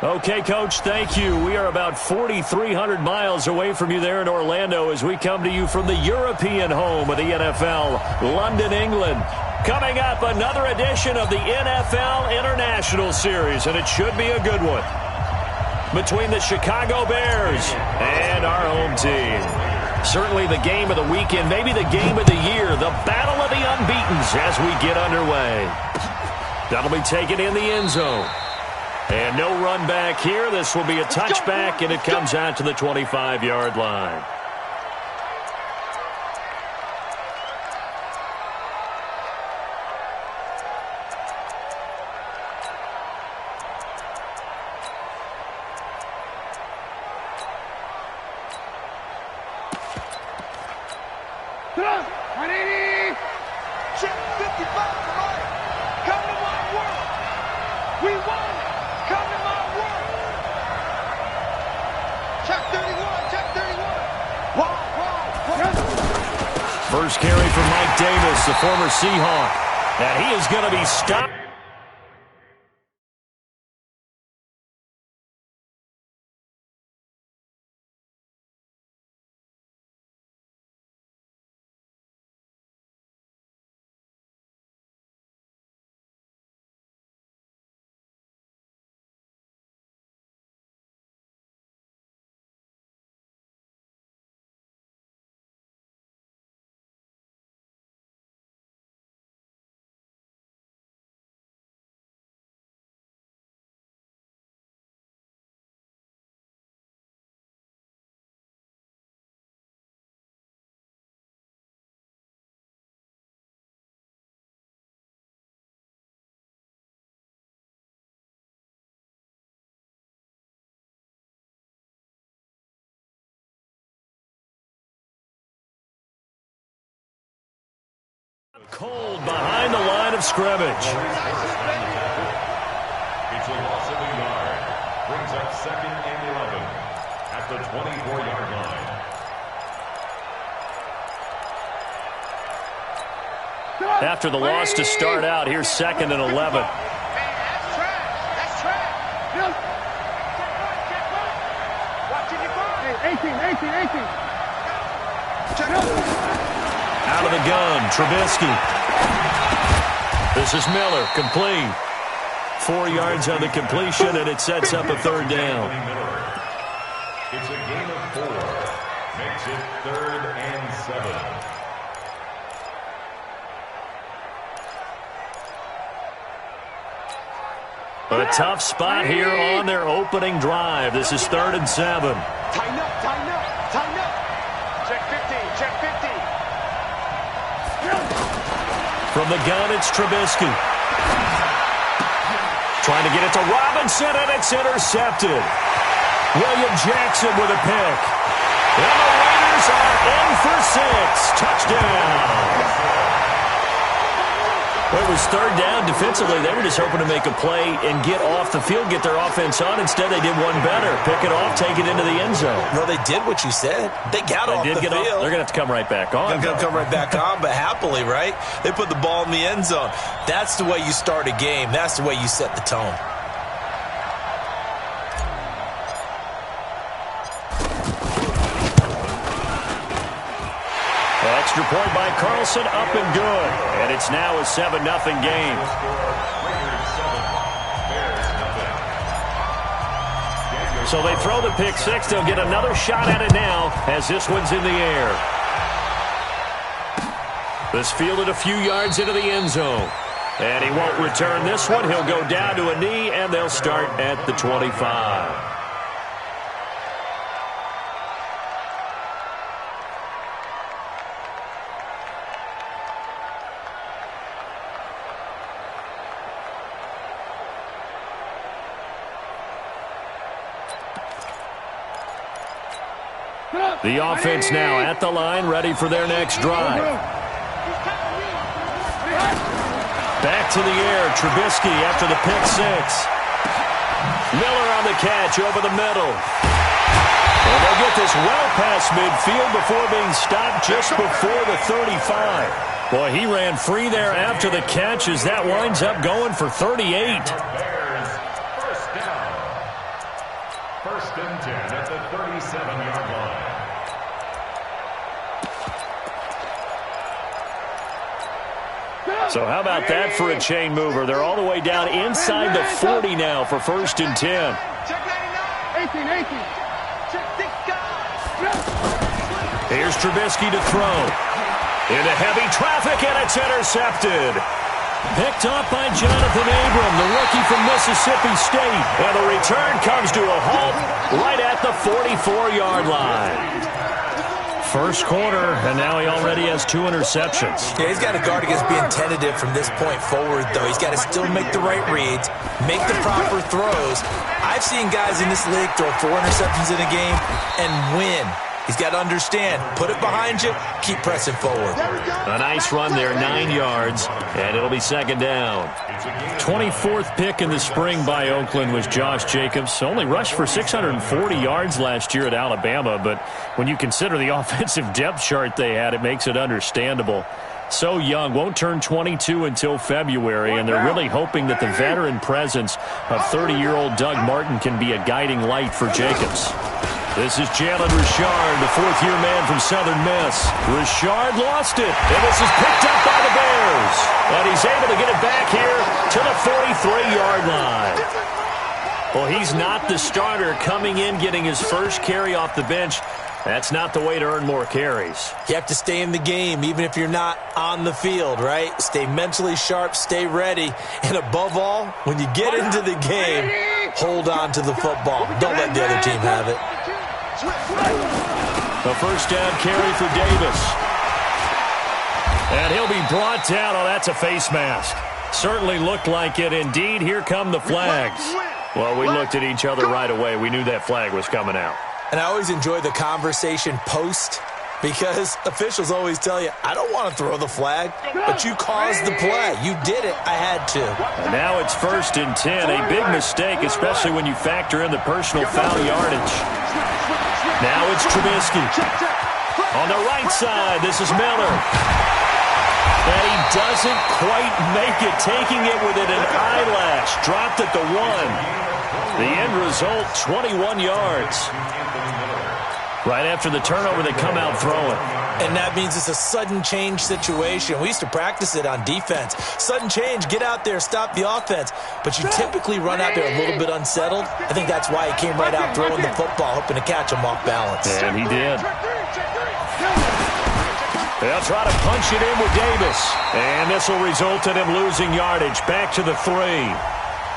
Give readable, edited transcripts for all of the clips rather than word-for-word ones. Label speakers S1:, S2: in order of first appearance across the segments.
S1: Okay, Coach, thank you. We are about 4,300 miles away from you there in Orlando as we come to you from the European home of the NFL, London, England. Coming up, another edition of the NFL International Series, and it should be a good one, between the Chicago Bears and our home team. Certainly the game of the weekend, maybe the game of the year, the battle of the unbeatens as we get underway. That'll be taken in the end zone. And no run back here. This will be a touchback, and it comes out to the 25-yard line.
S2: Check 55 tonight. Come to my world. We won. Come to my world. Check 31. Check 31. Wow.
S1: First carry from Mike Davis, the former Seahawk. And he is going to be stopped. Cold behind the line of scrimmage.
S3: It's a loss of a yard. Brings up 2nd and 11 at the 24-yard line.
S1: After the loss to start out, here's 2nd and 11.
S2: That's trash. That's trash. Watching your ball. 18.
S1: Out of the gun, Trubisky. This is Miller, complete. 4 yards on the completion, and it sets up a third down.
S3: It's a gain of 4. Makes it 3rd and 7.
S1: A tough spot here on their opening drive. This is 3rd and 7.
S2: Tighten up, tighten up, tighten up. Check 15, check 15.
S1: From the gun, it's Trubisky. Trying to get it to Robinson, and it's intercepted. William Jackson with a pick. And the Raiders are in for 6. Touchdown. Well, it was 3rd down. Defensively, they were just hoping to make a play and get off the field, get their offense on. Instead, they did one better. Pick it off, take it into the end zone.
S4: No, they did what you said. They got off the field.
S1: They're going to have to come right back on.
S4: They're going to come right back on, but happily, right? They put the ball in the end zone. That's the way you start a game. That's the way you set the tone.
S1: Extra point by Carlson, up and good. And it's now a 7-0 game. So they throw the pick six. They'll get another shot at it now as this one's in the air. This fielded a few yards into the end zone. And he won't return this one. He'll go down to a knee, and they'll start at the 25. The offense now at the line, ready for their next drive. Back to the air, Trubisky after the pick six. Miller on the catch over the middle. And they'll get this well past midfield before being stopped just before the 35. Boy, he ran free there after the catch as that winds up going for 38.
S3: First and 10 at the 37-yard line.
S1: So how about that for a chain mover? They're all the way down inside the 40 now for first and 10. Here's Trubisky to throw. Into heavy traffic, and it's intercepted. Picked up by Jonathan Abram, the rookie from Mississippi State. And the return comes to a halt right at the 44-yard line. First quarter, and now he already has 2 interceptions.
S4: Yeah, he's got to guard against being tentative from this point forward, though. He's got to still make the right reads, make the proper throws. I've seen guys in this league throw 4 interceptions in a game and win. He's got to understand, put it behind you, keep pressing forward.
S1: A nice run there, 9 yards, and it'll be second down. 24th pick in the spring by Oakland was Josh Jacobs. Only rushed for 640 yards last year at Alabama, but when you consider the offensive depth chart they had, it makes it understandable. So young, won't turn 22 until February, and they're really hoping that the veteran presence of 30-year-old Doug Martin can be a guiding light for Jacobs. This is Jalen Richard, the fourth-year man from Southern Miss. Richard lost it, and this is picked up by the Bears. And he's able to get it back here to the 43-yard line. Well, he's not the starter coming in, getting his first carry off the bench. That's not the way to earn more carries.
S4: You have to stay in the game, even if you're not on the field, right? Stay mentally sharp, stay ready. And above all, when you get into the game, hold on to the football. Don't let the other team have it.
S1: The first down carry for Davis. And he'll be brought down. Oh, that's a face mask. Certainly looked like it. Indeed, here come the flags. Well, we looked at each other right away. We knew that flag was coming out.
S4: And I always enjoy the conversation post, because officials always tell you, I don't want to throw the flag, but you caused the play. You did it. I had to.
S1: And now it's first and 10. A big mistake, especially when you factor in the personal foul yardage. Now it's Trubisky. On the right side, this is Miller. And he doesn't quite make it, taking it within an eyelash. Dropped at the 1. The end result, 21 yards. Right after the turnover, they come out throwing.
S4: And that means it's a sudden change situation. We used to practice it on defense. Sudden change, get out there, stop the offense. But you typically run out there a little bit unsettled. I think that's why he came right out throwing the football, hoping to catch him off balance.
S1: And he did. They'll try to punch it in with Davis. And this will result in him losing yardage. Back to the 3.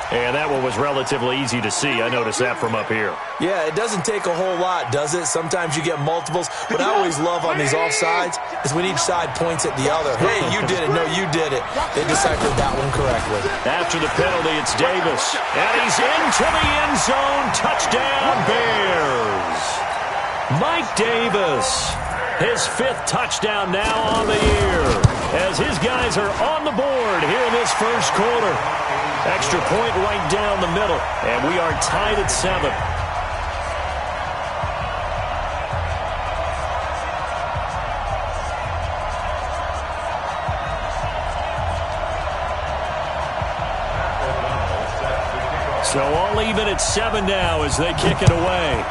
S1: And that one was relatively easy to see. I noticed that from up here.
S4: Yeah, it doesn't take a whole lot, does it? Sometimes you get multiples. What I always love on these offsides is when each side points at the other. Hey, you did it. No, you did it. They deciphered that one correctly.
S1: After the penalty, it's Davis. And he's into the end zone. Touchdown, Bears. Mike Davis. His 5th touchdown now on the year, as his guys are on the board here in this first quarter. Extra point right down the middle, and we are tied at 7. So all even at 7 now as they kick it away.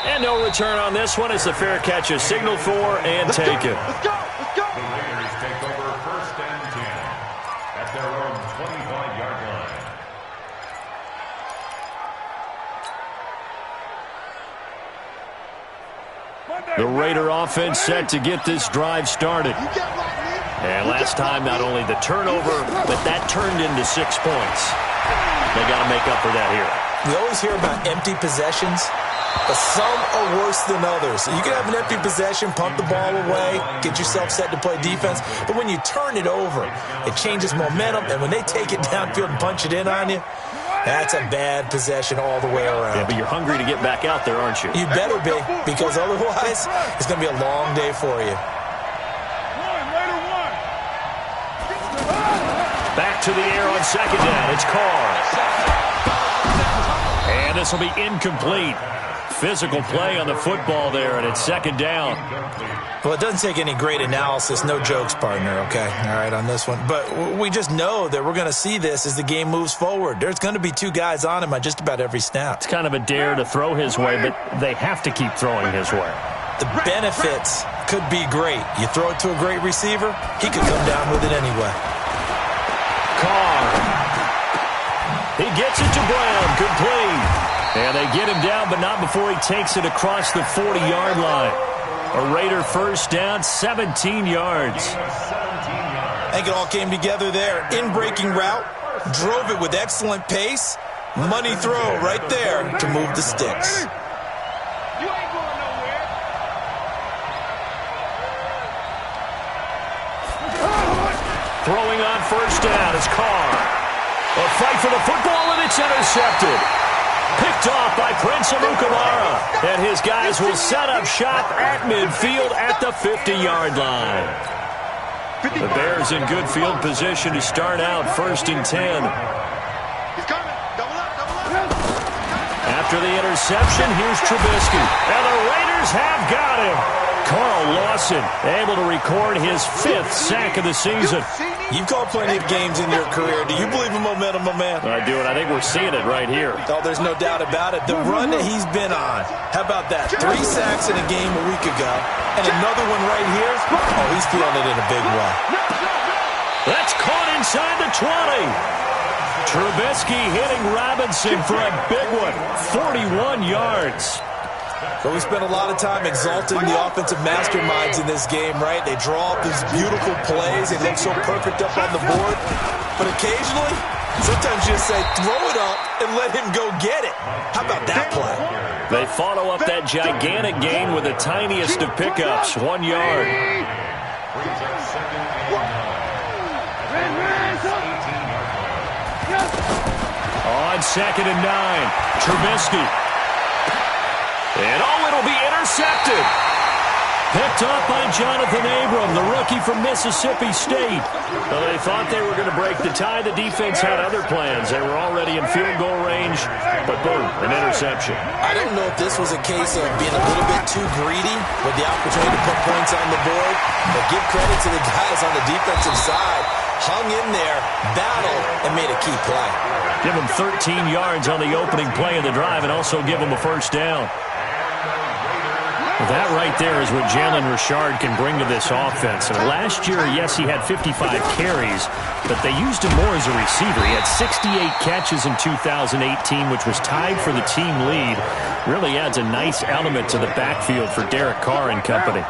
S1: And no return on this one. It's the fair catch is signaled for and taken.
S2: Let's go.
S3: The Bears take over first and 10 at their own 25-yard line.
S1: The Raider offense set to get this drive started. And last time, not only the turnover, but that turned into 6 points. They got to make up for that here.
S4: We always hear about empty possessions, but some are worse than others. You can have an empty possession, pump the ball away, get yourself set to play defense. But when you turn it over, it changes momentum. And when they take it downfield and punch it in on you, that's a bad possession all the way around.
S1: Yeah, but you're hungry to get back out there, aren't you?
S4: You better be, because otherwise it's going to be a long day for you.
S1: Back to the air on second down. It's Carr. And this will be incomplete. Physical play on the football there, and it's second down.
S4: Well, it doesn't take any great analysis. No jokes, partner, okay? All right, on this one. But we just know that we're going to see this as the game moves forward. There's going to be two guys on him on just about every snap.
S1: It's kind of a dare to throw his way, but they have to keep throwing his way.
S4: The benefits could be great. You throw it to a great receiver, he could come down with it anyway.
S1: Carr. He gets it to Brown. Complete. And they get him down, but not before he takes it across the 40-yard line. A Raider first down, 17 yards.
S4: I think it all came together there. In-breaking route, drove it with excellent pace. Money throw right there to move the sticks.
S2: You ain't going nowhere.
S1: Throwing on first down is Carr. A fight for the football, and it's intercepted. Picked off by Prince Amukamara. And his guys will set up shop at midfield at the 50-yard line. The Bears in good field position to start out first and 10.
S2: He's coming. Double up, double up.
S1: After the interception, here's Trubisky. And the Raiders have got him. Carl Lawson able to record his 5th sack of the season.
S4: You've called plenty of games in your career. Do you believe in momentum, my man?
S1: I do, and I think we're seeing it right here.
S4: Oh, there's no doubt about it. The run that he's been on. How about that? 3 sacks in a game a week ago. And another one right here. Oh, he's feeling it in a big way.
S1: That's caught inside the 20. Trubisky hitting Robinson for a big one. 41 yards.
S4: But we spent a lot of time exalting the offensive masterminds in this game, right? They draw up these beautiful plays. They look so perfect up on the board. But occasionally, sometimes you just say, throw it up and let him go get it. How about that play?
S1: They follow up that gigantic gain with the tiniest of pickups, 1 yard. On second and 9, Trubisky. And it'll be intercepted. Picked off by Jonathan Abram, the rookie from Mississippi State. Well, they thought they were going to break the tie. The defense had other plans. They were already in field goal range, but boom, an interception.
S4: I don't know if this was a case of being a little bit too greedy with the opportunity to put points on the board, but give credit to the guys on the defensive side. Hung in there, battled, and made a key play.
S1: Give them 13 yards on the opening play of the drive and also give them a first down. That right there is what Jalen Richard can bring to this offense. And last year, yes, he had 55 carries, but they used him more as a receiver. He had 68 catches in 2018, which was tied for the team lead. Really adds a nice element to the backfield for Derek Carr and company.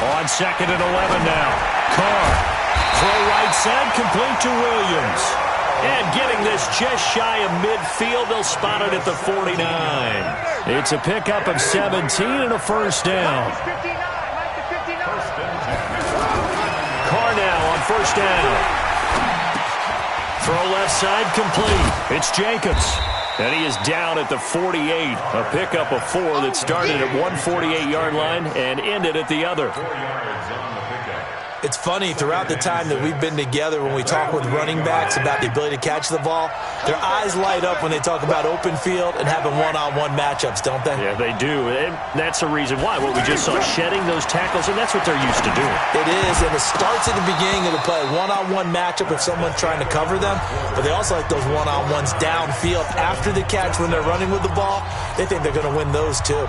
S1: On second and 11 now. Carr. Throw right side, complete to Williams. And getting this just shy of midfield, they'll spot it at the 49. It's a pickup of 17 and a first down. Carr now on first down. Throw left side, complete. It's Jacobs. And he is down at the 48. A pickup of 4 that started at 148-yard line and ended at the other.
S4: It's funny, throughout the time that we've been together, when we talk with running backs about the ability to catch the ball, their eyes light up when they talk about open field and having one-on-one matchups, don't they?
S1: Yeah, they do. And that's the reason why. What we just saw, shedding those tackles, and that's what they're used to doing.
S4: It is, and it starts at the beginning of the play. One-on-one matchup if someone's trying to cover them, but they also like those one-on-ones downfield after the catch when they're running with the ball. They think they're going to win those too.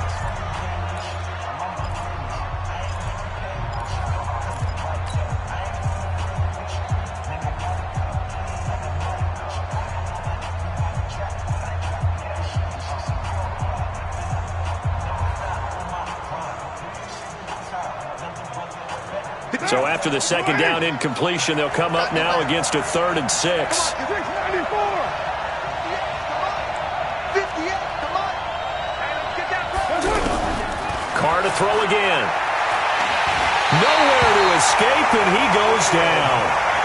S1: So after the second down incompletion, they'll come up now against a 3rd and 6. Carr to throw again. Nowhere to escape, and he goes down.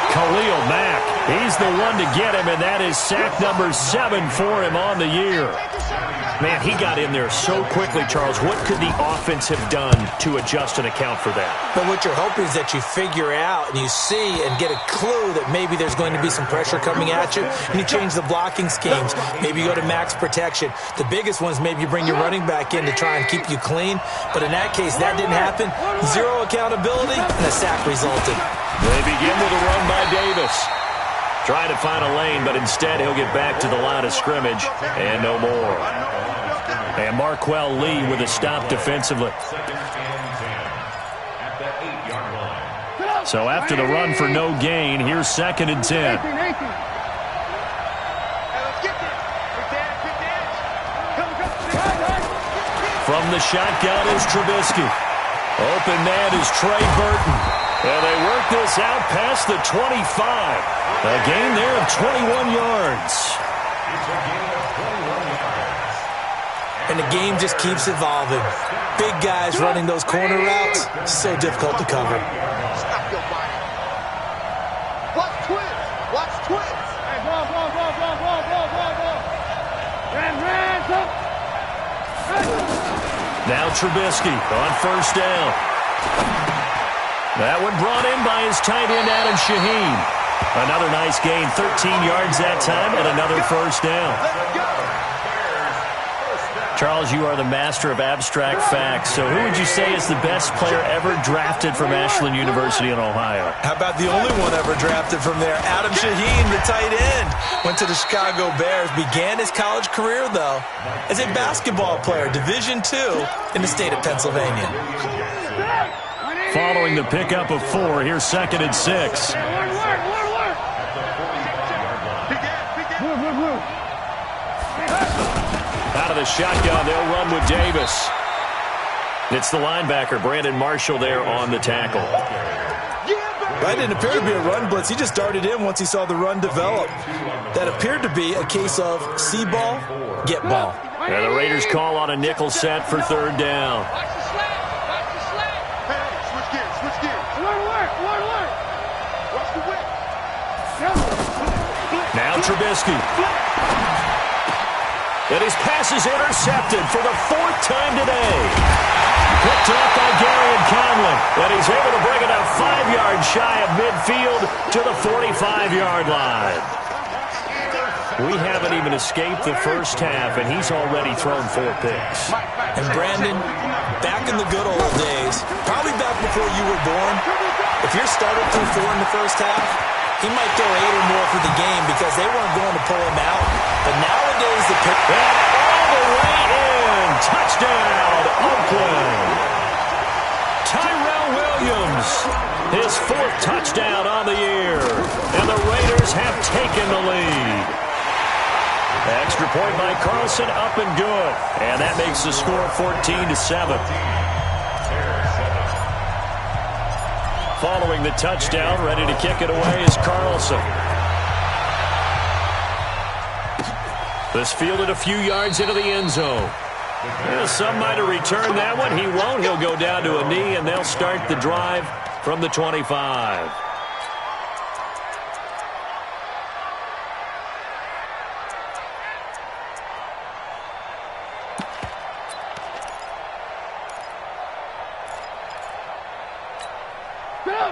S1: Khalil Mack, he's the one to get him, and that is sack number 7 for him on the year. Man, he got in there so quickly, Charles. What could the offense have done to adjust and account for that?
S4: But what you're hoping is that you figure out and you see and get a clue that maybe there's going to be some pressure coming at you, and you change the blocking schemes. Maybe you go to max protection. The biggest one is maybe you bring your running back in to try and keep you clean. But in that case, that didn't happen. Zero accountability, and a sack resulted.
S1: They begin with a run by Davis. Trying to find a lane, but instead he'll get back to the line of scrimmage and no more. And Marquel Lee with a stop defensively. So after the run for no gain, here's 2nd and 10. From the shotgun is Trubisky. Open man is Trey Burton. And they work this out past the 25. A gain there of 21 yards.
S4: And the game just keeps evolving. Big guys running those corner routes, so difficult to cover.
S2: Stop your body. Watch twins. Watch twins. Hey, ball. Hands up.
S1: Now Trubisky on 1st down. That one brought in by his tight end, Adam Shaheen. Another nice gain, 13 yards that time, and another 1st down. Charles, you are the master of abstract facts. So who would you say is the best player ever drafted from Ashland University in Ohio?
S4: How about the only one ever drafted from there? Adam Shaheen, the tight end. Went to the Chicago Bears. Began his college career, though, as a basketball player, Division II in the state of Pennsylvania.
S1: Following the pickup of 4, here's 2nd and 6. Out of the shotgun, they'll run with Davis. It's the linebacker, Brandon Marshall, there on the tackle.
S4: That didn't appear to be a run blitz. He just darted in once he saw the run develop. That appeared to be a case of see ball, get ball.
S1: And the Raiders call on a nickel set for 3rd down.
S2: Switch gears. Watch the whip.
S1: Now Trubisky. And his pass is intercepted for the 4th time today. Picked up by Garyon Conley. And he's able to bring it up 5 yards shy of midfield to the 45-yard line. We haven't even escaped the first half, and he's already thrown 4 picks.
S4: And Brandon, back in the good old days, probably back before you were born, if your starter threw 4 in the first half, he might throw 8 or more for the game because they weren't going to pull him out. But nowadays, the pick...
S1: And all the way in. Touchdown, Oakland. Tyrell Williams, his 4th touchdown on the year. And the Raiders have taken the lead. Extra point by Carlson, up and good. And that makes the score 14-7. Following the touchdown, ready to kick it away is Carlson. This fielded a few yards into the end zone. Some might have returned that one. He won't. He'll go down to a knee, and they'll start the drive from the 25.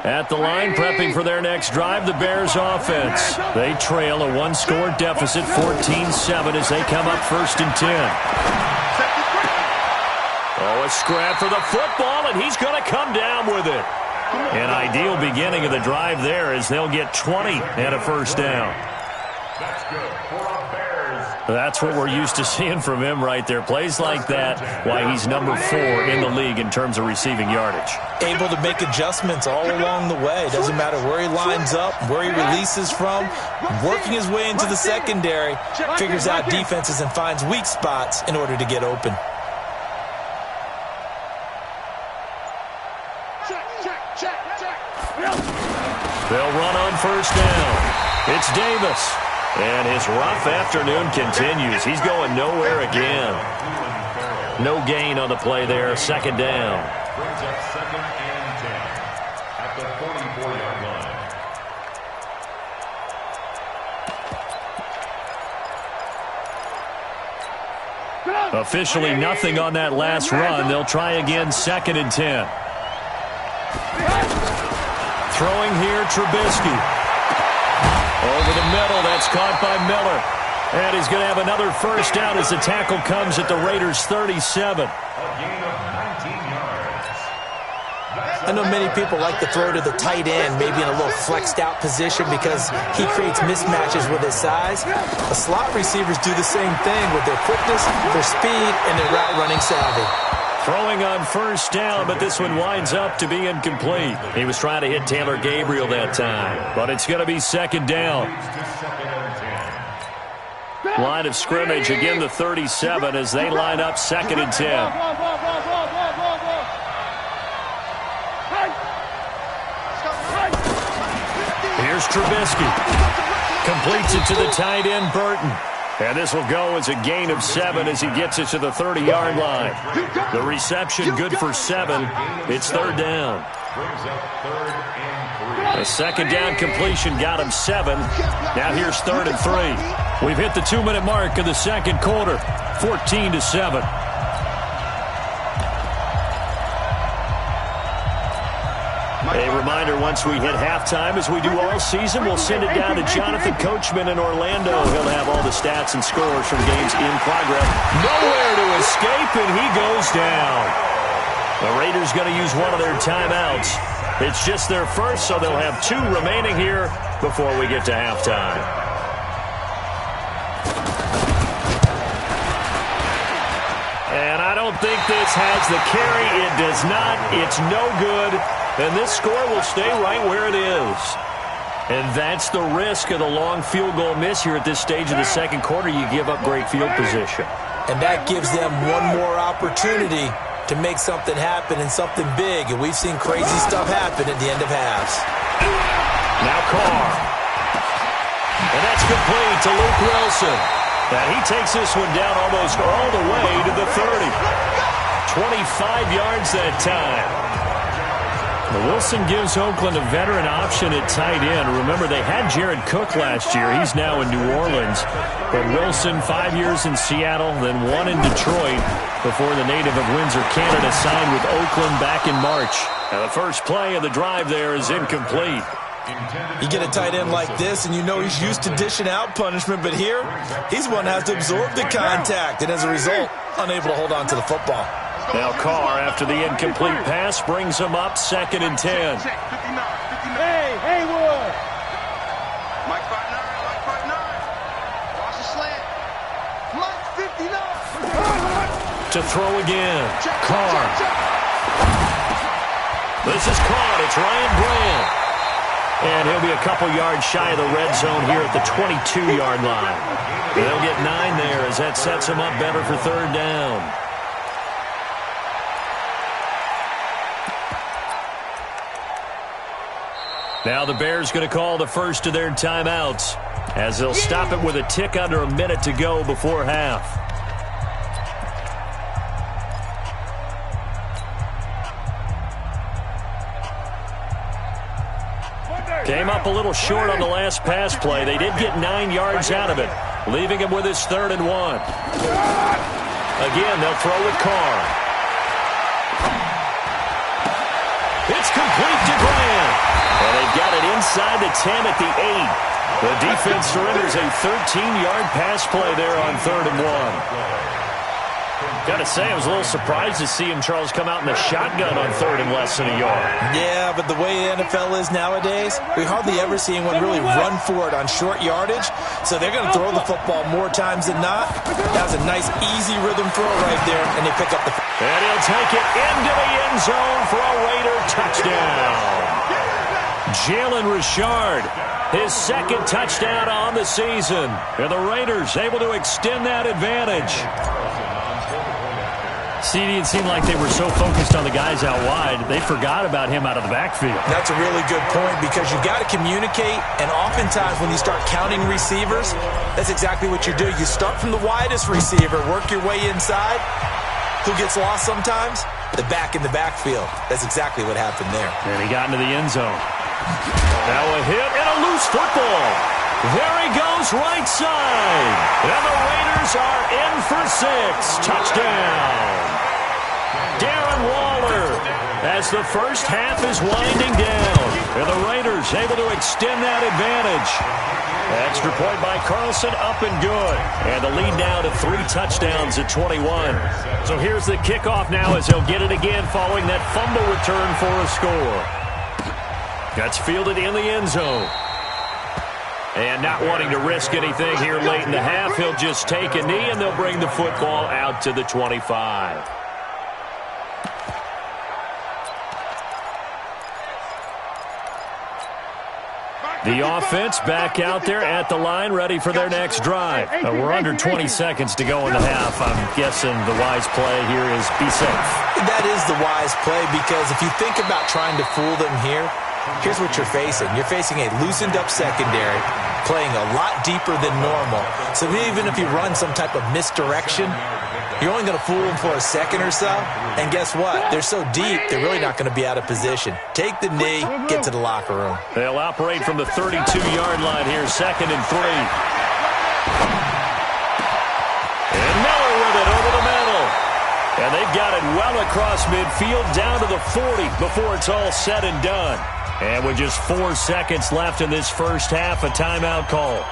S1: At the line, prepping for their next drive, the Bears offense. They trail a 1-score deficit, 14-7, as they come up 1st and 10. Oh, a scrap for the football, and he's going to come down with it. An ideal beginning of the drive there as they'll get 20 and a 1st down.
S3: That's good for a Bears.
S1: That's what we're used to seeing from him right there. Plays like that, why he's number 4 in the league in terms of receiving yardage.
S4: Able to make adjustments all along the way. Doesn't matter where he lines up, where he releases from. Working his way into the secondary, figures out defenses and finds weak spots in order to get open.
S1: They'll run on 1st down. It's Davis. And his rough afternoon continues. He's going nowhere again. No gain on the play there. 2nd down.
S3: Brings up 2nd and 10 at the 44-yard line.
S1: Officially nothing on that last run. They'll try again, 2nd and 10. Throwing here, Trubisky. Over the middle, that's caught by Miller. And he's going to have another first down as the tackle comes at the Raiders' 37.
S4: I know many people like to throw to the tight end, maybe in a little flexed out position because he creates mismatches with his size. The slot receivers do the same thing with their quickness, their speed, and their route running savvy.
S1: Throwing on first down, but this one winds up to be incomplete. He was trying to hit Taylor Gabriel that time, but it's going to be 2nd down. Line of scrimmage, again the 37 as they line up 2nd and 10. Here's Trubisky. Completes it to the tight end, Burton. And this will go as a gain of 7 as he gets it to the 30-yard line. The reception good for 7. It's 3rd down. A 2nd down completion got him 7. Now here's 3rd and 3. We've hit the 2-minute mark of the 2nd quarter. 14-7. A reminder, once we hit halftime, as we do all season, we'll send it down to Jonathan Coachman in Orlando. He'll have all the stats and scores from games in progress. Nowhere to escape, and he goes down. The Raiders going to use one of their timeouts. It's just their first, so they'll have 2 remaining here before we get to halftime. And I don't think this has the carry. It does not. It's no good. And this score will stay right where it is. And that's the risk of the long field goal miss here at this stage of the 2nd quarter. You give up great field position.
S4: And that gives them one more opportunity to make something happen and something big. And we've seen crazy stuff happen at the end of halves.
S1: Now Carr. And that's complete to Luke Wilson. Now he takes this one down almost all the way to the 30. 25 yards that time. Wilson gives Oakland a veteran option at tight end. Remember, they had Jared Cook last year. He's now in New Orleans. But Wilson, 5 years in Seattle, then 1 in Detroit before the native of Windsor, Canada, signed with Oakland back in March. Now the first play of the drive there is incomplete.
S4: You get a tight end like this, and you know he's used to dishing out punishment, but here, he's the one that has to absorb the contact, and as a result, unable to hold on to the football.
S1: Now Carr, after the incomplete pass, brings him up 2nd and 10.
S2: Hey, Haywood. Mike 5'9", Mike 5'9". Watch the slant. Mike 59.
S1: To throw again. Carr. This is caught. It's Ryan Bland. And he'll be a couple yards shy of the red zone here at the 22-yard line. They'll get 9 there as that sets him up better for 3rd down. Now the Bears going to call the first of their timeouts as they'll stop it with a tick under a minute to go before half. Came up a little short on the last pass play. They did get 9 yards out of it, leaving him with his 3rd and 1. Again, they'll throw with Carr. It's complete to Grant. And they've got it inside the 10 at the 8. The defense surrenders a 13-yard pass play there on 3rd and 1. Got to say, I was a little surprised to see him, Charles, come out in the shotgun on 3rd and less than a yard.
S4: Yeah, but the way the NFL is nowadays, we hardly ever see anyone really run for it on short yardage. So they're going to throw the football more times than not. That was a nice, easy rhythm throw right there, and they pick up the...
S1: And he'll take it into the end zone for a Raider touchdown. Jalen Richard, his 2nd touchdown on the season. And the Raiders able to extend that advantage. CD, it seemed like they were so focused on the guys out wide, they forgot about him out of the backfield.
S4: That's a really good point because you've got to communicate, and oftentimes when you start counting receivers, that's exactly what you do. You start from the widest receiver, work your way inside. Who gets lost sometimes? The back in the backfield. That's exactly what happened there.
S1: And he got into the end zone. Now a hit and a loose football. There he goes, right side. And the Raiders are in for 6. Touchdown. Darren Waller, as the first half is winding down. And the Raiders able to extend that advantage. Extra point by Carlson, up and good. And the lead now to 3 touchdowns at 21. So here's the kickoff now as he'll get it again following that fumble return for a score. That's fielded in the end zone. And not wanting to risk anything here late in the half, he'll just take a knee and they'll bring the football out to the 25. The offense back out there at the line, ready for their next drive. We're under 20 seconds to go in the half. I'm guessing the wise play here is be safe.
S4: That is the wise play, because if you think about trying to fool them here, here's what you're facing. You're facing a loosened-up secondary, playing a lot deeper than normal. So even if you run some type of misdirection, you're only going to fool them for a second or so. And guess what? They're so deep, they're really not going to be out of position. Take the knee, get to the locker room.
S1: They'll operate from the 32-yard line here, 2nd and 3. And Miller with it over the middle. And they've got it well across midfield, down to the 40 before it's all said and done. And with just 4 seconds left in this first half, a timeout call.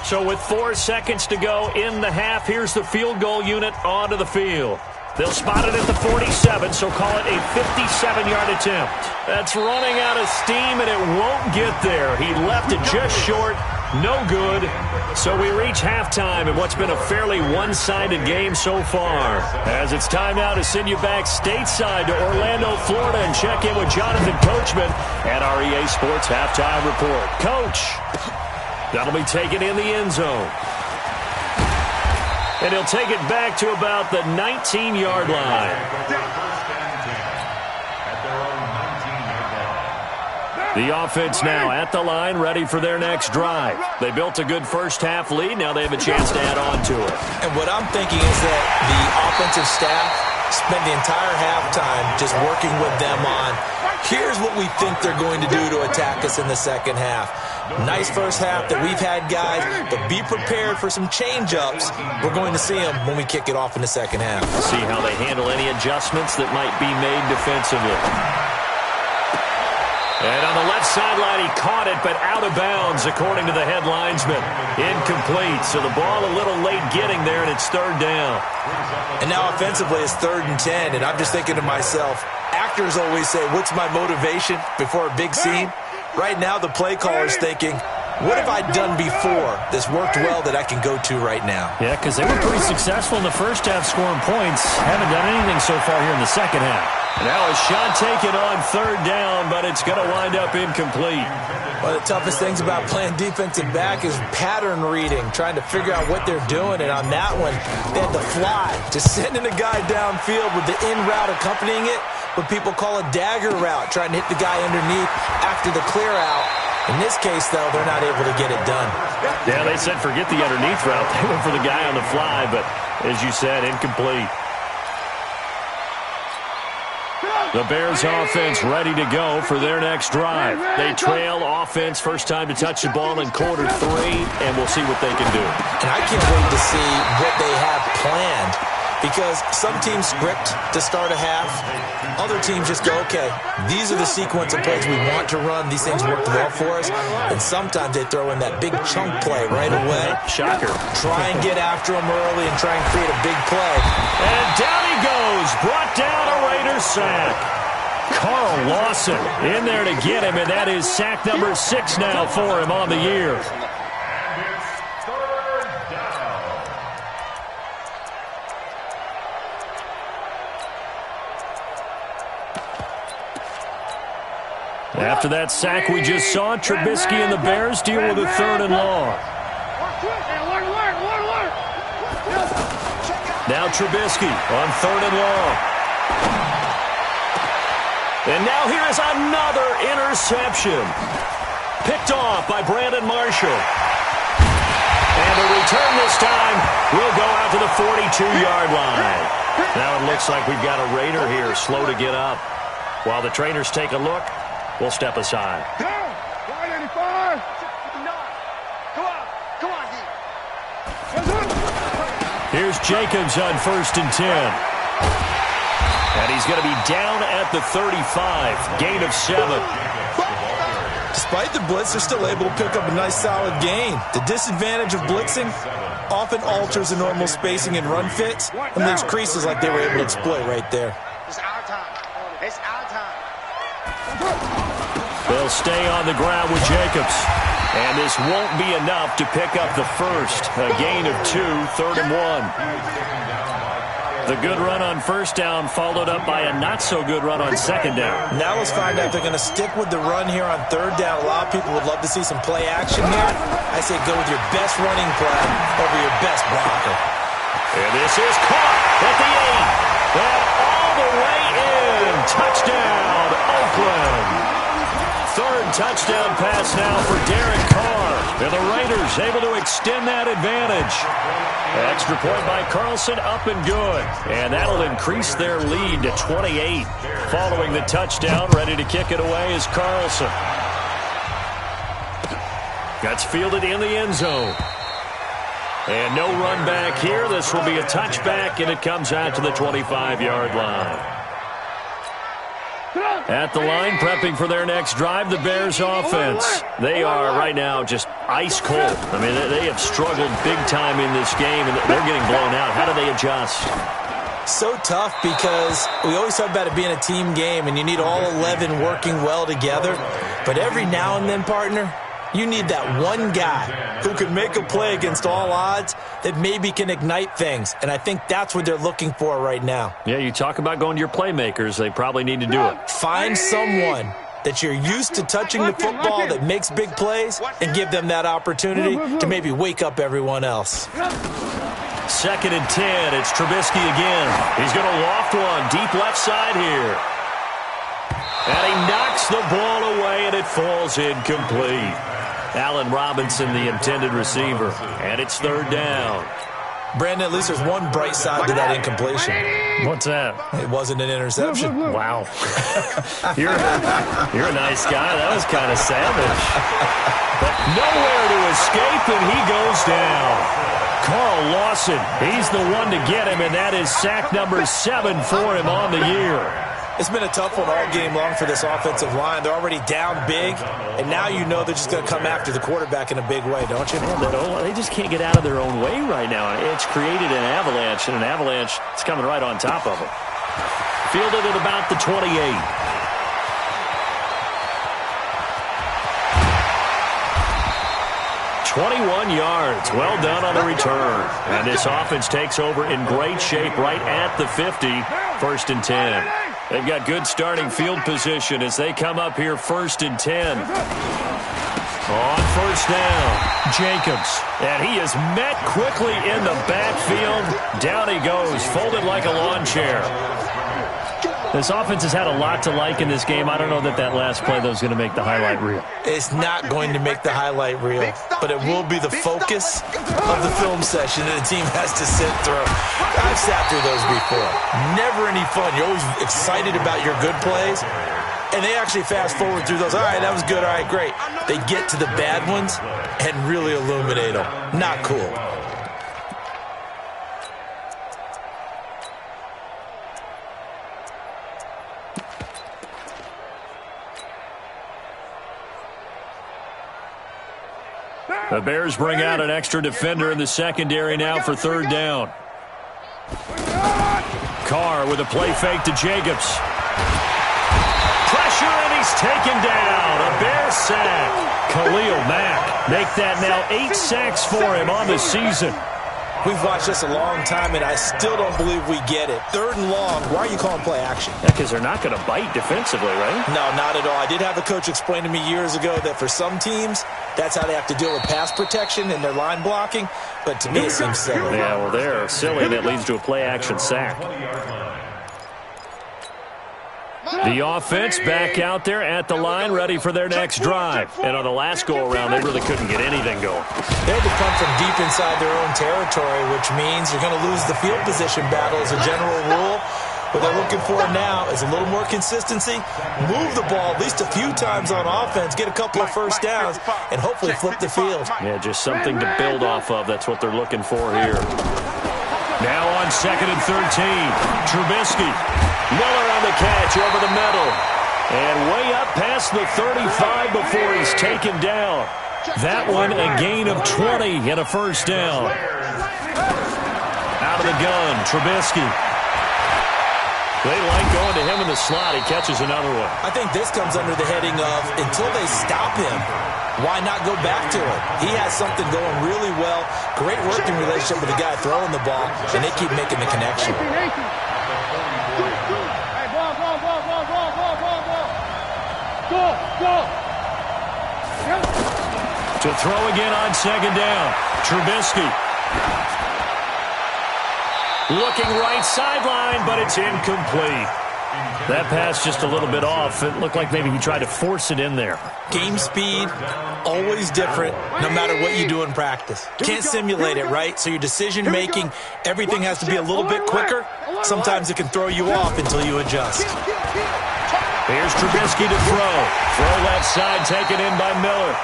S1: So with 4 seconds to go in the half, here's the field goal unit onto the field. They'll spot it at the 47, so call it a 57-yard attempt. That's running out of steam, and it won't get there. He left it just short. No good. So we reach halftime in what's been a fairly one-sided game so far. As it's time now to send you back stateside to Orlando, Florida, and check in with Jonathan Coachman at our EA Sports Halftime Report. Coach, that'll be taken in the end zone. And he'll take it back to about the 19-yard line. The offense now at the line, ready for their next drive. They built a good first-half lead. Now they have a chance to add on to it.
S4: And what I'm thinking is that the offensive staff spent the entire halftime just working with them on, here's what we think they're going to do to attack us in the second half. Nice first half that we've had, guys, but be prepared for some change-ups. We're going to see them when we kick it off in the second half.
S1: See how they handle any adjustments that might be made defensively. And on the left sideline, he caught it, but out of bounds, according to the head linesman. Incomplete, so the ball a little late getting there, and it's 3rd down.
S4: And now offensively, it's 3rd and 10, and I'm just thinking to myself, actors always say, what's my motivation before a big scene? Right now, the play caller's thinking, what have I done before that's worked well that I can go to right now?
S1: Yeah, because they were pretty successful in the first half scoring points. Haven't done anything so far here in the second half. Now a shot taken on 3rd down, but it's going to wind up incomplete.
S4: One of the toughest things about playing defensive back is pattern reading, trying to figure out what they're doing. And on that one, they had to fly, just sending a guy downfield with the in route accompanying it, what people call a dagger route, trying to hit the guy underneath after the clear out. In this case, though, they're not able to get it done.
S1: Yeah, they said forget the underneath route. They went for the guy on the fly, but as you said, incomplete. The Bears offense ready to go for their next drive. They trail offense, first time to touch the ball in quarter 3, and we'll see what they can do.
S4: And I can't wait to see what they have planned, because some teams script to start a half. Other teams just go, okay, these are the sequence of plays we want to run. These things worked well for us. And sometimes they throw in that big chunk play right away.
S1: Shocker.
S4: Try and get after them early and try and create a big play.
S1: And down he goes. Brought down a Raiders sack. Carl Lawson in there to get him, and that is sack number 6 now for him on the year. After that sack we just saw, Trubisky and the Bears deal with a 3rd and long. Now Trubisky on 3rd and long. And now here is another interception. Picked off by Brandon Marshall. And the return this time will go out to the 42-yard line. Now it looks like we've got a Raider here slow to get up. While the trainers take a look, we'll step aside. Jacobs on 1st and 10. And he's going to be down at the 35. Gain of 7.
S4: Despite the blitz, they're still able to pick up a nice solid gain. The disadvantage of blitzing often alters the normal spacing and run fits and leaves creases like they were able to exploit right there.
S2: It's our time. It's our time.
S1: They'll stay on the ground with Jacobs. And this won't be enough to pick up the first. A gain of 2, 3rd and 1. The good run on 1st down followed up by a not-so-good run on 2nd down.
S4: Now let's find out if they're going to stick with the run here on 3rd down. A lot of people would love to see some play action here. I say go with your best running play over your best blocker.
S1: And this is caught at the 8. And all the way in. Touchdown, Oakland. 3rd touchdown pass now for Derek Carr. And the Raiders able to extend that advantage. Extra point by Carlson, up and good. And that'll increase their lead to 28. Following the touchdown, ready to kick it away is Carlson. That's fielded in the end zone. And no run back here. This will be a touchback, and it comes out to the 25-yard line. At the line, prepping for their next drive, the Bears offense. They are right now just ice cold. I mean, they have struggled big time in this game, and they're getting blown out. How do they adjust?
S4: So tough because we always talk about it being a team game, and you need all 11 working well together. But every now and then, partner, you need that one guy who can make a play against all odds that maybe can ignite things. And I think that's what they're looking for right now.
S1: Yeah, you talk about going to your playmakers. They probably need to do it.
S4: Find someone that you're used to touching the football that makes big plays and give them that opportunity to maybe wake up everyone else.
S1: 2nd and 10. It's Trubisky again. He's going to loft one deep left side here. And he knocks the ball away, and it falls incomplete. Allen Robinson, the intended receiver. And it's 3rd down.
S4: Brandon, at least there's one bright side to that incompletion.
S1: What's that?
S4: It wasn't an interception.
S1: Wow. You're a nice guy. That was kind of savage. But nowhere to escape, and he goes down. Carl Lawson, he's the one to get him, and that is sack number 7 for him on the year.
S4: It's been a tough one all game long for this offensive line. They're already down big, and now you know they're just going to come after the quarterback in a big way, don't you?
S1: They just can't get out of their own way right now. It's created an avalanche, and an avalanche is coming right on top of them. Fielded at about the 28. "21 yards. Well done on the return. And this offense takes over in great shape right at the 50. 1st and 10. They've got good starting field position as they come up here 1st and 10. On 1st down, Jacobs. And he is met quickly in the backfield. Down he goes, folded like a lawn chair. This offense has had a lot to like in this game. I don't know that last play, though, is going to make the highlight reel.
S4: It's not going to make the highlight reel, but it will be the focus of the film session that the team has to sit through. I've sat through those before. Never any fun. You're always excited about your good plays, and they actually fast forward through those. All right, that was good. All right, great. They get to the bad ones and really illuminate them. Not cool.
S1: The Bears bring out an extra defender in the secondary now for 3rd down. Carr with a play fake to Jacobs. Pressure, and he's taken down. A Bear sack. Khalil Mack make that now 8 sacks for him on the season.
S4: We've watched this a long time, and I still don't believe we get it. 3rd and long. Why are you calling play action?
S1: Because they're not going to bite defensively, right?
S4: No, not at all. I did have a coach explain to me years ago that for some teams, that's how they have to deal with pass protection and their line blocking. But to me, it seems silly.
S1: Yeah, well, they're silly. That leads to a play action sack. The offense back out there at the line, ready for their next drive. And on the last go-around, they really couldn't get anything going.
S4: They had to come from deep inside their own territory, which means you're going to lose the field position battle as a general rule. What they're looking for now is a little more consistency, move the ball at least a few times on offense, get a couple of 1st downs, and hopefully flip the field.
S1: Yeah, just something to build off of. That's what they're looking for here. Now on 2nd and 13. Trubisky. Miller on the catch over the middle. And way up past the 35 before he's taken down. That one a gain of 20 and a first down. Out of the gun, Trubisky. They like going to him in the slot. He catches another one.
S4: I think this comes under the heading of until they stop him, why not go back to it? He has something going really well. Great working relationship with the guy throwing the ball, and they keep making the connection.
S1: To throw again on 2nd down. Trubisky. Looking right sideline, but it's incomplete. That pass just a little bit off. It looked like maybe he tried to force it in there.
S4: Game speed, always different, no matter what you do in practice. Can't simulate it, right? So your decision-making, everything has to be a little bit quicker. Sometimes it can throw you off until you adjust.
S1: Here's Trubisky to throw. Throw left side, taken in by Miller.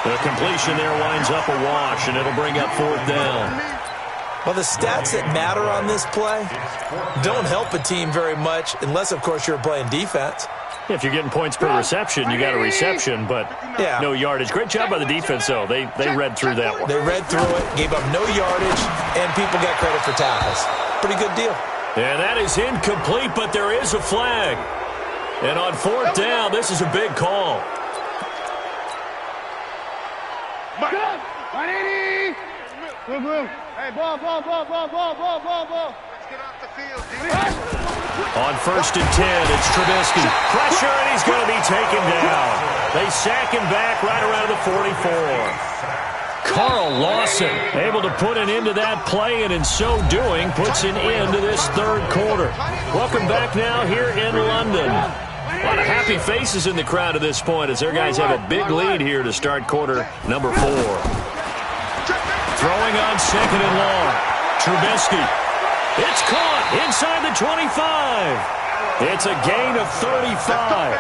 S1: The completion there winds up a wash, and it'll bring up 4th down.
S4: Well, the stats that matter on this play don't help a team very much unless, of course, you're playing defense.
S1: If you're getting points per reception, you got a reception, but no yardage. Great job by the defense, though. They read through that one.
S4: They read through it, gave up no yardage, and people got credit for tackles. Pretty good deal.
S1: And that is incomplete, but there is a flag. And on 4th down, this is a big call.
S2: 180. Hey, ball. Let's get off the field,
S1: On 1st and 10, it's Trubisky. Pressure, and he's going to be taken down. They sack him back right around the 44. Carl Lawson able to put an end to that play, and in so doing, puts an end to this 3rd quarter. Welcome back now here in London. A lot of happy faces in the crowd at this point as their guys have a big lead here to start quarter number 4. Throwing on 2nd and long. Trubisky. It's caught inside the 25. It's a gain of 35.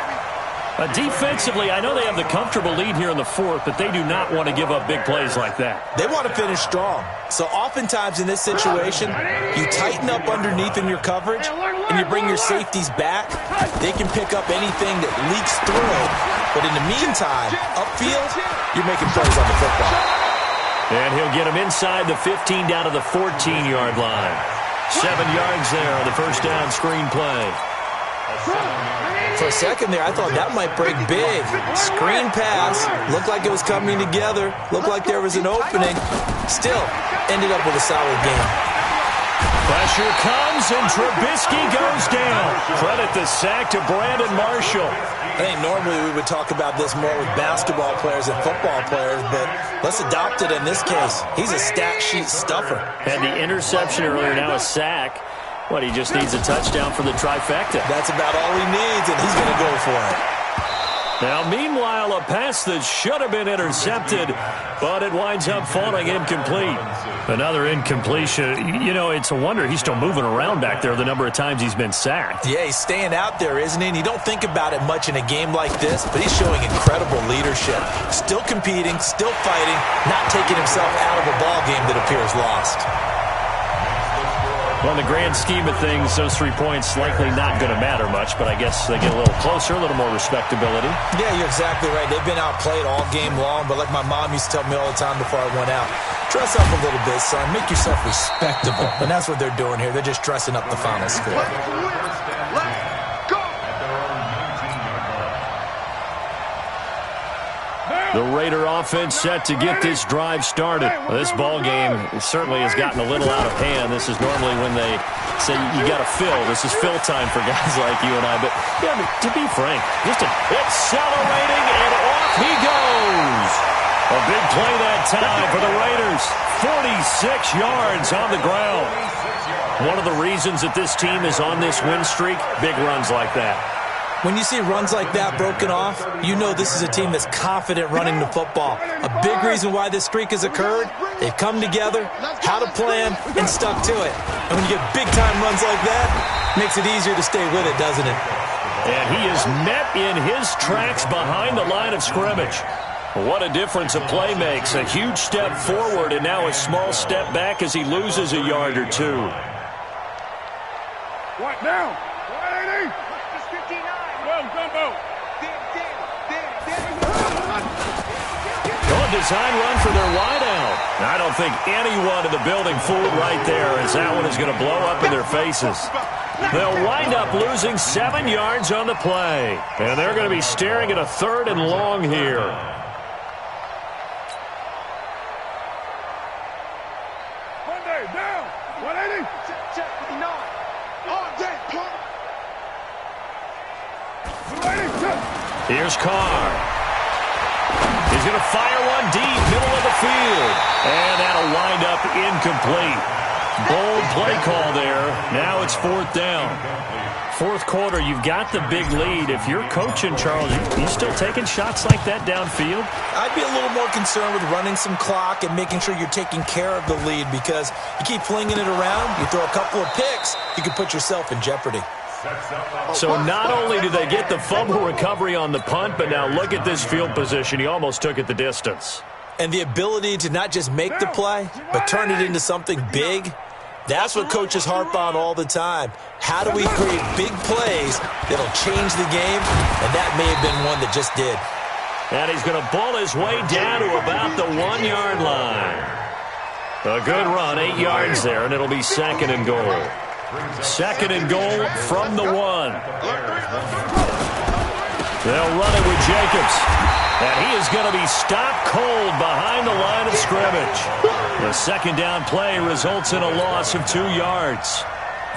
S1: Defensively, I know they have the comfortable lead here in the 4th, but they do not want to give up big plays like that.
S4: They want to finish strong. So oftentimes in this situation, you tighten up underneath in your coverage, and you bring your safeties back. They can pick up anything that leaks through. But in the meantime, upfield, you're making plays on the football.
S1: And he'll get him inside the 15 down to the 14-yard line. 7 yards there on the first down screen play.
S4: For a second there, I thought that might break big. Screen pass. Looked like it was coming together. Looked like there was an opening. Still, ended up with a solid game.
S1: Pressure comes, and Trubisky goes down. Credit the sack to Brandon Marshall.
S4: I think normally we would talk about this more with basketball players and football players, but let's adopt it in this case. He's a stat sheet stuffer.
S1: Had the interception earlier, now a sack. What, he just needs a touchdown for the trifecta.
S4: That's about all he needs, and he's going to go for it.
S1: Now, meanwhile, a pass that should have been intercepted, but it winds up falling incomplete. Another incompletion. You know, it's a wonder he's still moving around back there the number of times he's been sacked.
S4: Yeah, he's staying out there, isn't he? And you don't think about it much in a game like this, but he's showing incredible leadership. Still competing, still fighting, not taking himself out of a ball game that appears lost.
S1: Well, in the grand scheme of things, those 3 points likely not going to matter much, but I guess they get a little closer, a little more respectability.
S4: Yeah, you're exactly right. They've been outplayed all game long, but like my mom used to tell me all the time before I went out, dress up a little bit, son. Make yourself respectable. And that's what they're doing here. They're just dressing up the final score.
S1: The Raider offense set to get this drive started. Well, this ball game certainly has gotten a little out of hand. This is normally when they say you got to fill. This is fill time for guys like you and I. But yeah, to be frank, just accelerating, and off he goes. A big play that time for the Raiders. 46 yards on the ground. One of the reasons that this team is on this win streak, big runs like that.
S4: When you see runs like that broken off, you know this is a team that's confident running the football. A big reason why this streak has occurred, they've come together, had a plan, and stuck to it. And when you get big-time runs like that, it makes it easier to stay with it, doesn't it?
S1: And he is met in his tracks behind the line of scrimmage. What a difference a play makes. A huge step forward and now a small step back as he loses a yard or two.
S2: What now? 180. It's 59. Well, Gumbo.
S1: Good design run for their wideout. I don't think anyone in the building fooled right there, as that one is going to blow up in their faces. They'll wind up losing 7 yards on the play. And they're going to be staring at a 3rd and long here.
S2: Monday, down. 180. Check 59. All day, punk. 280, check.
S1: Here's Carr. He's going to fire one deep, middle of the field. And that'll wind up incomplete. Bold play call there. Now it's 4th down. 4th quarter, you've got the big lead. If you're coaching, Charles, you still taking shots like that downfield?
S4: I'd be a little more concerned with running some clock and making sure you're taking care of the lead, because you keep flinging it around, you throw a couple of picks, you can put yourself in jeopardy.
S1: So not only do they get the fumble recovery on the punt, but now look at this field position. He almost took it the distance.
S4: And the ability to not just make the play, but turn it into something big, that's what coaches harp on all the time. How do we create big plays that'll change the game? And that may have been one that just did.
S1: And he's going to ball his way down to about the 1-yard line. A good run, 8 yards there, and it'll be 2nd and goal. 2nd and goal from the 1. They'll run it with Jacobs. And he is going to be stopped cold behind the line of scrimmage. The 2nd down play results in a loss of 2 yards.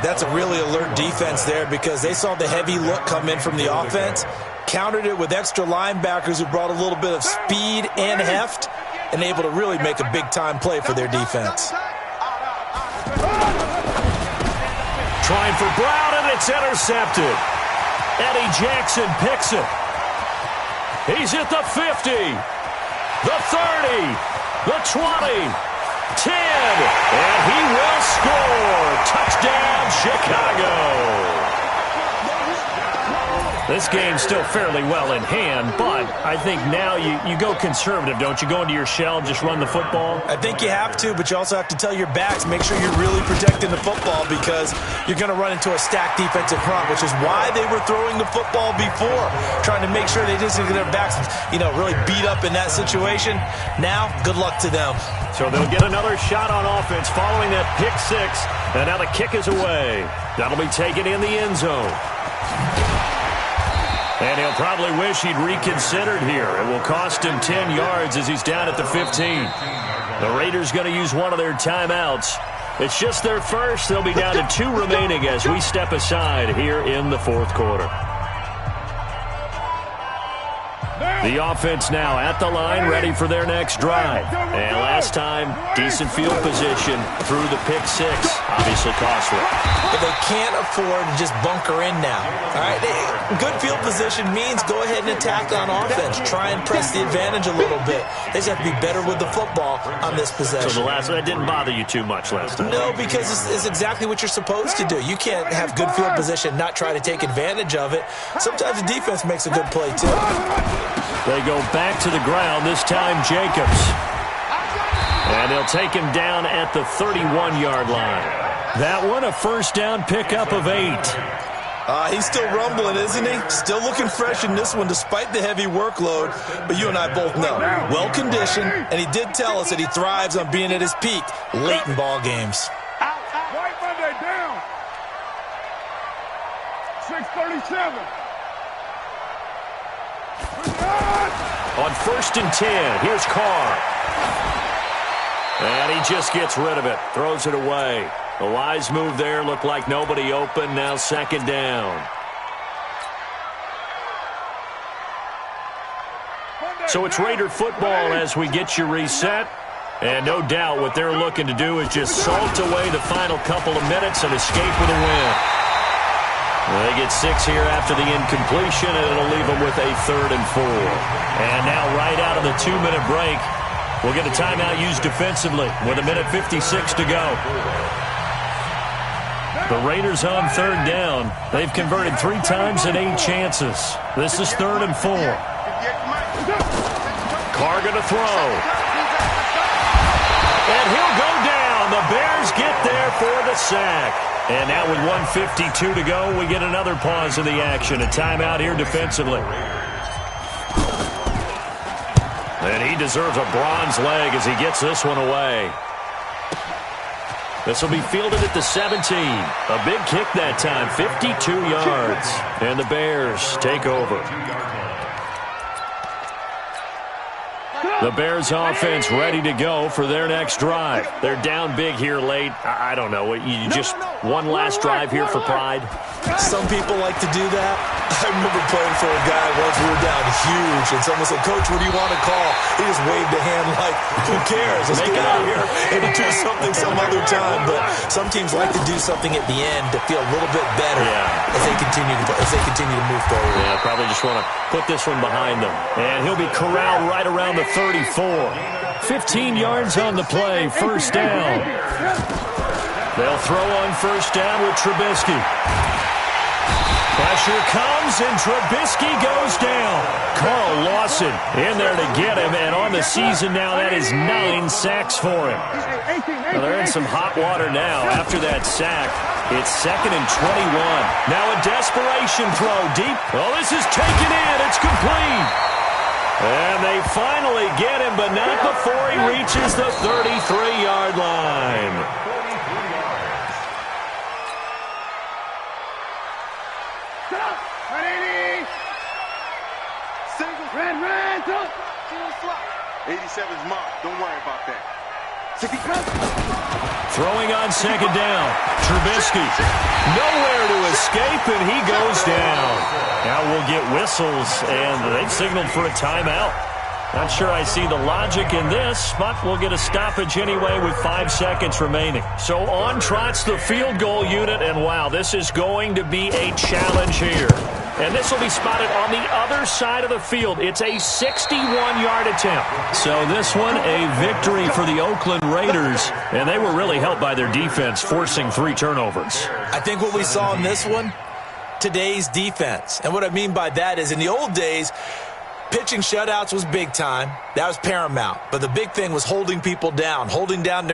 S4: That's a really alert defense there, because they saw the heavy look come in from the offense, countered it with extra linebackers who brought a little bit of speed and heft, and able to really make a big-time play for their defense.
S1: Trying for Brown, and it's intercepted. Eddie Jackson picks it. He's at the 50, the 30, the 20, 10, and he will score. Touchdown, Chicago. This game's still fairly well in hand, but I think now you go conservative, don't you? Go into your shell and just run the football?
S4: I think you have to, but you also have to tell your backs, make sure you're really protecting the football, because you're going to run into a stacked defensive front, which is why they were throwing the football before, trying to make sure they just get their backs, really beat up in that situation. Now, good luck to them.
S1: So they'll get another shot on offense following that pick 6, and now the kick is away. That'll be taken in the end zone. And he'll probably wish he'd reconsidered here. It will cost him 10 yards as he's down at the 15. The Raiders going to use one of their timeouts. It's just their first. They'll be down to 2 remaining as we step aside here in the 4th quarter. The offense now at the line, ready for their next drive. And last time, decent field position through the pick 6. Obviously costly.
S4: But they can't afford to just bunker in now. All right, good field position means go ahead and attack on offense. Try and press the advantage a little bit. They just have to be better with the football on this possession.
S1: So that didn't bother you too much last time?
S4: No, because it's exactly what you're supposed to do. You can't have good field position, not try to take advantage of it. Sometimes the defense makes a good play, too.
S1: They go back to the ground, this time Jacobs. And they'll take him down at the 31-yard line. That one, a first down pickup of 8.
S4: He's still rumbling, isn't he? Still looking fresh in this one despite the heavy workload. But you and I both know, well-conditioned, and he did tell us that he thrives on being at his peak late in ball games.
S2: White Monday down. 6:37.
S1: On 1st and 10, here's Carr. And he just gets rid of it, throws it away. A wise move there, looked like nobody open, now 2nd down. So it's Raider football as we get you reset. And no doubt what they're looking to do is just salt away the final couple of minutes and escape with a win. They get 6 here after the incompletion, and it'll leave them with a 3rd and 4. And now right out of the 2-minute break, we'll get a timeout used defensively with 1:56 to go. The Raiders on 3rd down. They've converted 3 times in 8 chances. This is 3rd and 4. Carr going to throw. And he'll go down. The Bears get there for the sack. And now with 1:52 to go, we get another pause in the action. A timeout here defensively. And he deserves a bronze leg as he gets this one away. This will be fielded at the 17. A big kick that time, 52 yards. And the Bears take over. The Bears offense ready to go for their next drive. They're down big here late. I don't know. You just one last drive here for pride?
S4: Some people like to do that. I remember playing for a guy once. We were down huge, and someone said, "Coach, what do you want to call?" He just waved a hand like, "Who cares? Let's get out of here and do something some other time." But some teams like to do something at the end to feel a little bit better as they continue to move forward.
S1: Yeah, probably just want to put this one behind them. And he'll be corralled right around the 34. 15 yards on the play, first down. They'll throw on first down with Trubisky. Pressure comes, and Trubisky goes down. Carl Lawson in there to get him, and on the season now, that is 9 sacks for him. Well, they're in some hot water now after that sack. It's 2nd and 21. Now a desperation throw deep. Oh, this is taken in. It's complete. And they finally get him, but not before he reaches the 33-yard line.
S2: Red, 87's marked. Don't worry about that.
S1: Throwing on second down. Trubisky. Nowhere to escape, and he goes down. Now we'll get whistles, and they've signaled for a timeout. Not sure I see the logic in this, but we'll get a stoppage anyway with 5 seconds remaining. So on trots the field goal unit, and wow, this is going to be a challenge here. And this will be spotted on the other side of the field. It's a 61-yard attempt. So this one, a victory for the Oakland Raiders. And they were really helped by their defense, forcing 3 turnovers.
S4: I think what we saw in this one, today's defense. And what I mean by that is in the old days, pitching shutouts was big time. That was paramount. But the big thing was holding people down, holding down